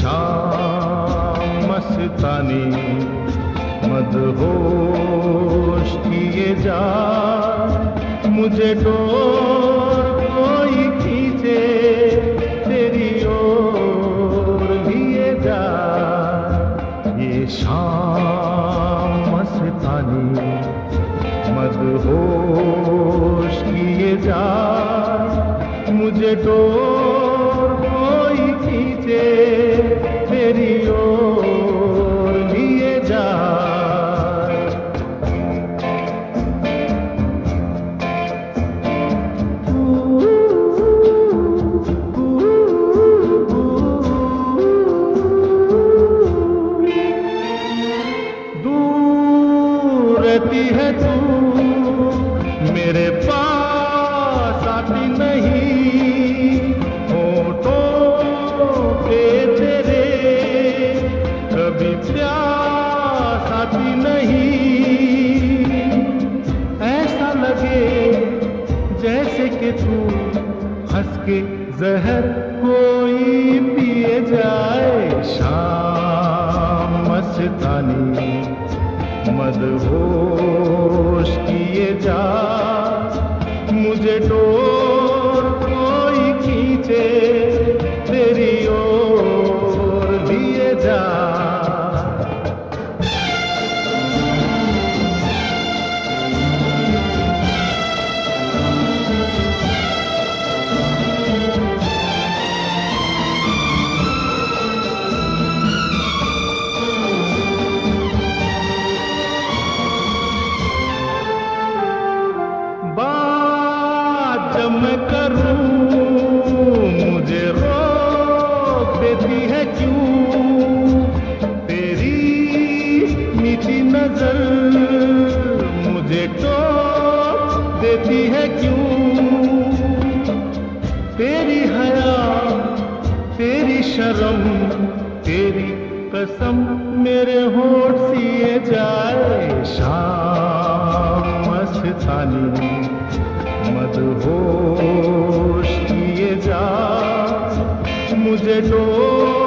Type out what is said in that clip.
शाम मस्तानी मदहोश किए जा, मुझे डोर कोई खींचे तेरी ओर लिए जा। ये शाम मस्तानी मदहोश किए जा, मुझे डोर कोई खींचे तेरी ओर लिए जा। दूर रहती है तू मेरे पास आती नहीं, होठों पे तेरे कभी प्यास आती नहीं। ऐसा लगे जैसे कि तू हंस के जहर कोई पिए जाए। शाम मस्तानी मदहोश किए जा, मुझे डोर कोई खींचे तेरी ओर लिए जा। जब मैं करूं मुझे रोक देती है क्यों, तेरी मीठी नजर मुझे टोक देती है क्यों। तेरी हया तेरी शर्म तेरी कसम मेरे होठ सिए जाए। शाम मस्तानी मदहोश किए जा, मुझे डोर